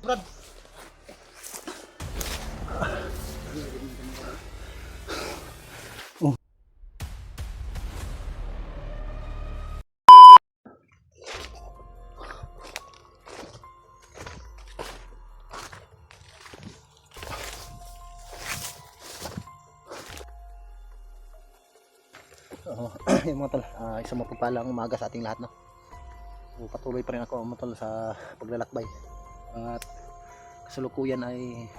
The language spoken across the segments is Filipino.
Brad. Oh. Yung mga tol, isang mapagpalang umaga sa ating lahat, no? So, patuloy pa rin ako mga tol sa paglalakbay. At kasalukuyan ay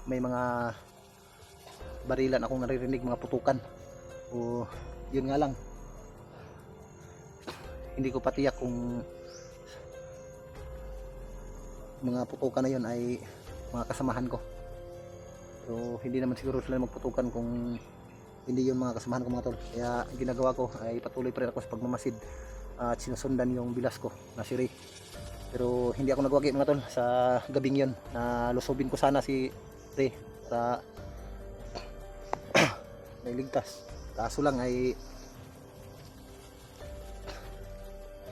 may mga barilan akong naririnig, mga putukan. O yun nga lang, hindi ko patiyak kung mga putukan na yun ay mga kasamahan ko. So hindi naman siguro sila magputukan kung hindi yun mga kasamahan ko mga tol. Kaya ginagawa ko ay patuloy pa rin ako sa pagmamasid at sinusundan yung bilas ko na si Ray. Pero hindi ako nagwagi mga tol sa gabing yun na lusubin ko sana si Ray para may ligtas. Kaso lang ay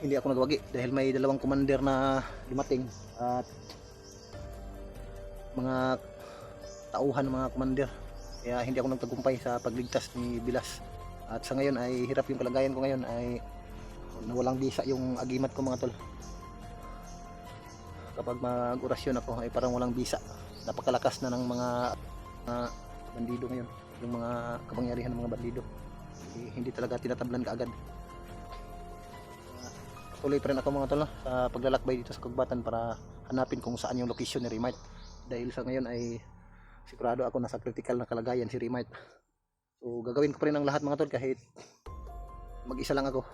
hindi ako nagwagi dahil may dalawang commander na dumating at mga tauhan ng mga commander. Kaya hindi ako nagtagumpay sa pagligtas ni Bilas. At sa ngayon ay hirap yung kalagayan ko ngayon, ay nawalang bisa yung agimat ko mga tol. Kapag mag-orasyon ako ay parang walang bisa. Napakalakas na ng mga bandido ngayon, yung mga kapangyarihan ng mga bandido. Hindi talaga tinatablan kaagad. Tuloy pa rin ako mga tol sa paglalakbay dito sa Kagubatan para hanapin kung saan yung location ni Remite. Dahil sa ngayon ay sigurado ako nasa critical na kalagayan si Remite. So gagawin ko pa rin ang lahat mga tol kahit mag-isa lang ako.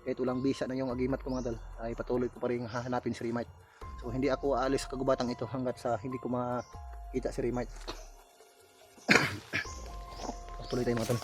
Kahit walang bisa na yung agimat ko mga tol, ay patuloy ko pa rin hahanapin si Remite. So hindi ako aalis sa Kagubatang ito hanggat sa hindi ko makita si Remite. Tuloy tayo mga tol.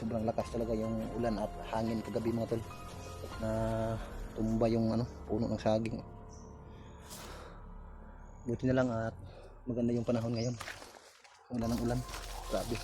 Sobrang lakas talaga yung ulan at hangin kagabi mga tol, na tumba yung puno ng saging. Buti na lang at maganda yung panahon ngayon, wala ng ulan. Grabe.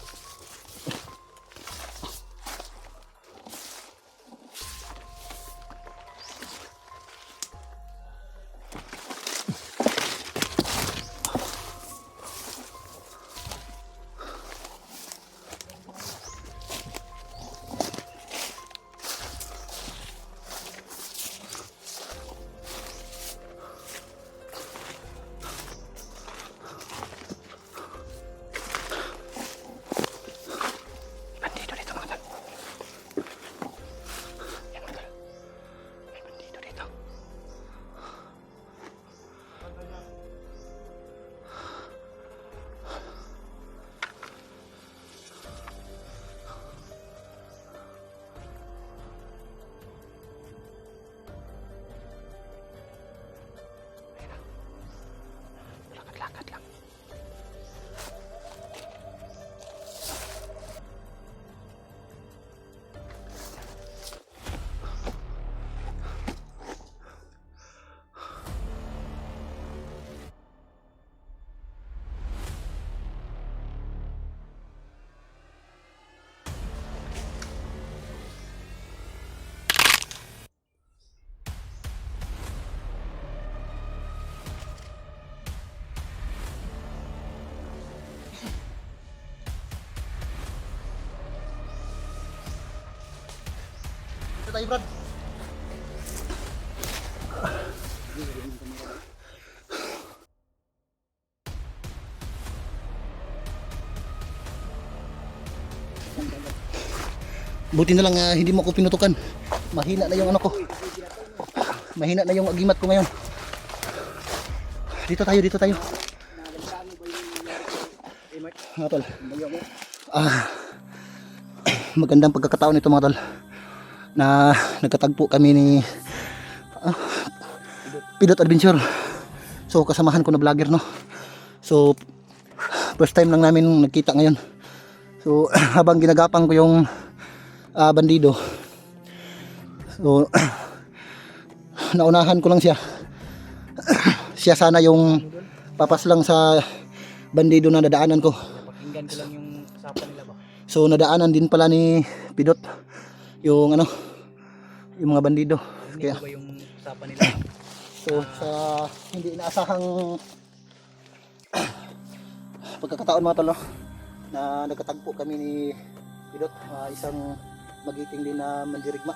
tayo, Brad. Buti na lang hindi mo ako pinutukan. Mahina na yung ano ko. Mahina na yung agimat ko ngayon. Dito tayo, dito tayo. Mga tol. Magandang pagkakataon ito mga tol. Na nagkatagpo kami ni Pidot Adventure. So kasamahan ko na vlogger, no. So first time lang namin nagkita ngayon. So habang ginagapang ko yung bandido, so naunahan ko lang siya. Siya sana yung papas lang sa bandido na nadaanan ko. Pakinggan ko lang yung usapan nila ba. So nadaanan din pala ni Pidot yung ano, yung mga bandido. Kaya ba yung usapan nila? So sa hindi inaasahang pagkakataon mga tol, na nagkatagpo kami ni Pidot, isang magiting din na mandirigma.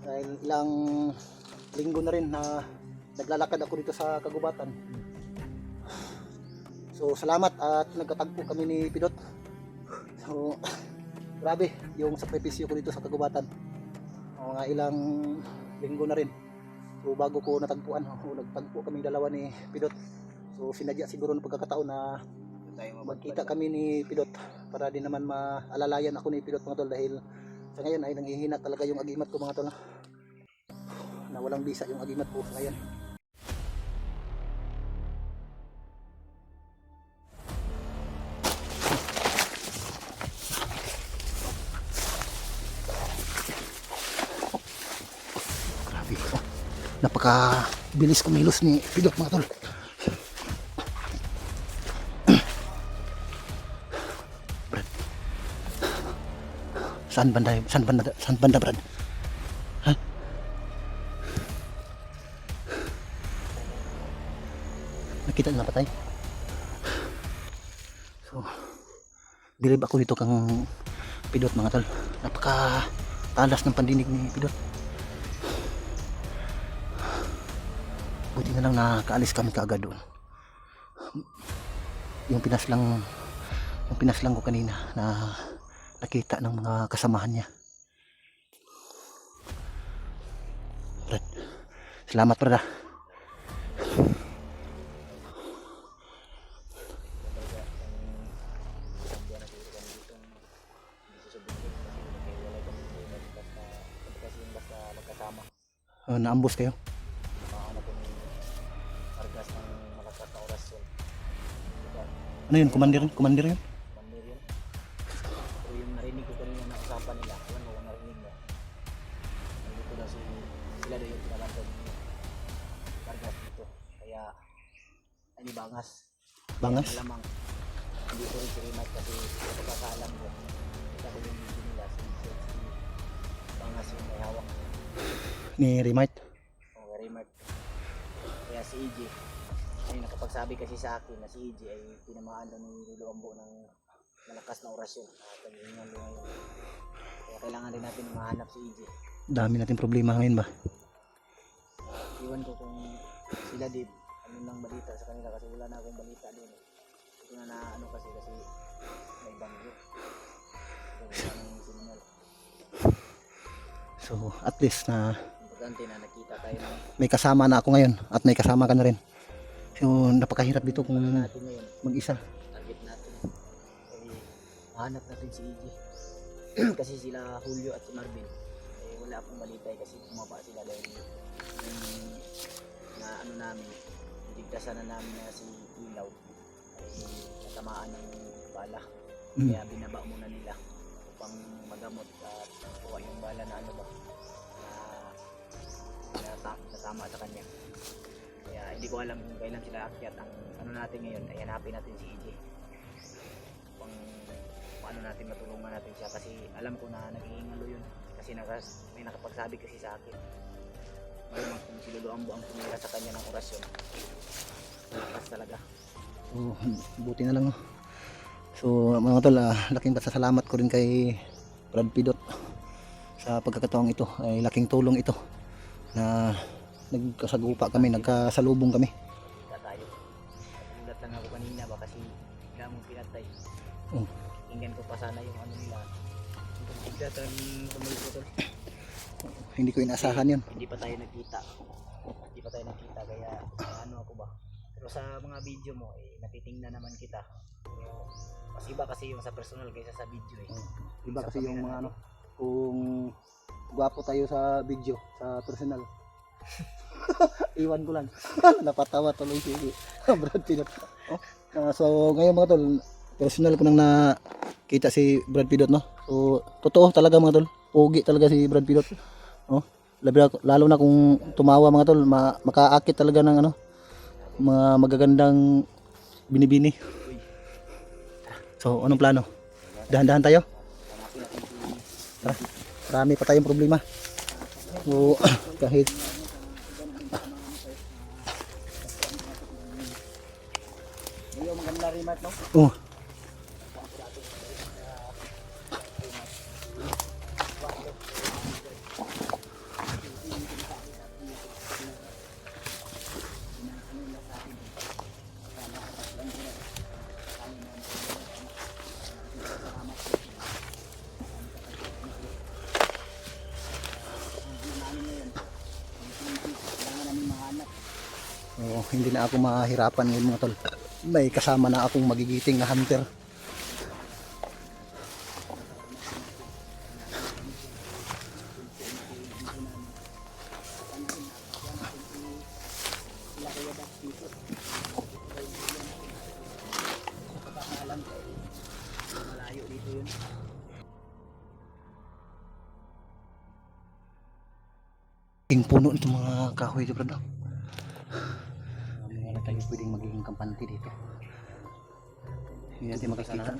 Dahil ilang linggo na rin na naglalakad ako dito sa kagubatan. So salamat at nagkatagpo kami ni Pidot. So grabe yung sakripisyo ko dito sa kagubatan. Mga ilang linggo na rin. So bago ko natagpuan, nagtagpo kami dalawa ni Pidot. So sinadya siguro ng pagkakataon na magkita kami ni Pidot para din naman maalalayan ako ni Pidot mga tol, dahil sa ngayon ay nanghihina talaga yung agimat ko mga tol, na walang bisa yung agimat ko sa ngayon. Grabe, napaka bilis kumilos ni Pidot mga tol. Saan banda Brad? Ha? Nakita na patay. So, bilib ako dito kang Pidot mga tol. Napaka talas ng pandinig ni Pidot. Buti na lang nakaalis kami kaagad doon. Yung pinaslang ko kanina na nakita ng mga kasamahan niya. Brad, salamat Brad. Naambos kayo? Ano yun? Commander yun? Commander yun. So yung narinig ko kanina na usapan nila, alam mo kung narinig mo. Nandito daw sila daw yung pinalantod ni Vargas dito. Kaya, ay ni Bangas. Bangas? Kaya malamang, hindi ko rin si Rimat kasi pagkakaalam ko. Kita ko yung video nila, si Bangas yung may hawak. Ni Remart? O, Rimat. Kaya si EJ, ay nakapagsabi kasi sa akin na si EJ ay tinamaan daw ng Luluambo ng malakas na orasyon. Kaya kailangan din natin mahanap si EJ. Dami natin problema ngayon ba? Iwan ko kung sila din, ano lang balita sa kanila kasi wala na akong balita din. Ito na ano kasi may bangyo. So, wala nang signal. So at least na Importante na nakita tayo ng may kasama na ako ngayon at may kasama ka na rin. So napakahirap dito kung natin ngayon. mag-isa. Target natin. Ay, mahanap natin si EJ. Kasi sila Julio at si Marvin. Eh, wala akong balita kasi bumaba sila dahil na ano namin, iligtasan na namin na si Ilaw ay natamaan ng bala. Kaya binaba muna nila upang magamot at kuha yung bala na ano ba na natama sa kanya. Kaya hindi ko alam kung kailan sila akyat. Ang ano natin ngayon ay hanapin natin si EJ kung paano natin matulungan natin siya, kasi alam ko na naghihingalo yun kasi may nakapagsabi kasi sa akin malamang kung si Luluambo ang tumira sa kanya ng orasyon. Lakas talaga. So buti na lang. So mga tol, laking pasasalamat ko rin kay Brad Pidot Sa pagkakataong ito ay laking tulong ito na nagkasagupa kami, nagkasalubong kami. Kita tayo. Nagulat lang ako kanina ba kasi bigla mong pinatay. Oh. Tingnan ko pa sana yung ano nila. Kung bigla tayong tumulputol. Hindi ko inaasahan yun. Hindi pa tayo nagkita. Kaya ano ako ba. Pero sa mga video mo natitingnan naman kita. Pero mas iba kasi yung sa personal kaysa sa video Iba kasi yung mga ano, kung gwapo tayo sa video, sa personal. Iwan ko lang. Napatawa tuloy si Brad Pitt. So ngayon mga tol, personal ko nang nakita si Brad Pitt, no. So totoo talaga mga tol, pogi talaga si Brad Pitt. Oh, lalo na kung tumawa mga tol, makaakit talaga ng ano, mga magagandang binibini. So anong plano? Dahan-dahan tayo. Tara, marami pa tayong problema. So kahit yung maganda remat no? oh, oh, hindi na ako mahirapan ngayon mga tol. May kasama na akong magigiting na hunter. Malayo dito yun. Yung puno itong mga kahoy ito, bro. Wala tayo pwedeng magiging kampante dito. Hindi natin makikita.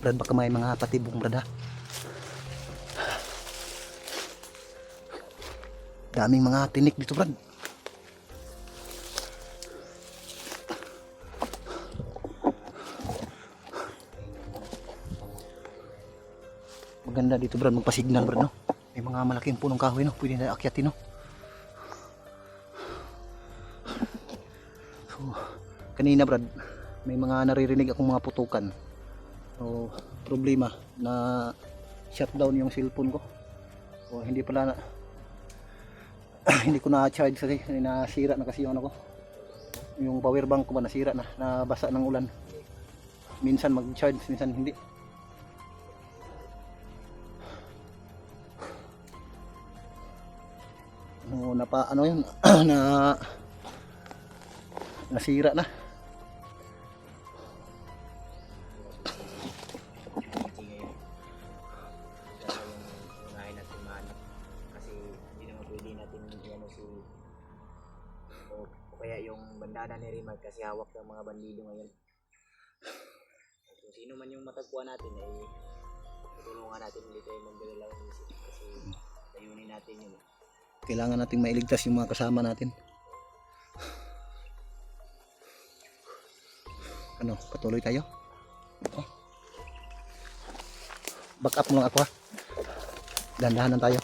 Brad, baka may mga patibong, Brad, ha? Daming mga tinik dito, Brad. Maganda dito, Brad, magpa-signal, Brad, no? May mga malaking punong kahoy, no? Pwede na akyatin, no? So, kanina, Brad, may mga naririnig akong mga putukan. So, problema na shutdown yung cellphone ko. So, hindi pala na hindi ko na-charge kasi nasira na kasi yung ano ko. Yung power bank ko ba nasira na, nabasa ng ulan. Minsan mag-charge, minsan hindi. Ano ano yun na nasira na. Kaya yung bandana ni Rimar kasi hawak ng mga bandido ngayon. Kung sino man yung matagpuan natin ay tutulungan natin ulit tayo magdala ng isip kasi layunin natin yun. Kailangan nating mailigtas yung mga kasama natin. Ano, patuloy tayo? Back up mo lang ako, ha. Dahan-dahanan tayo.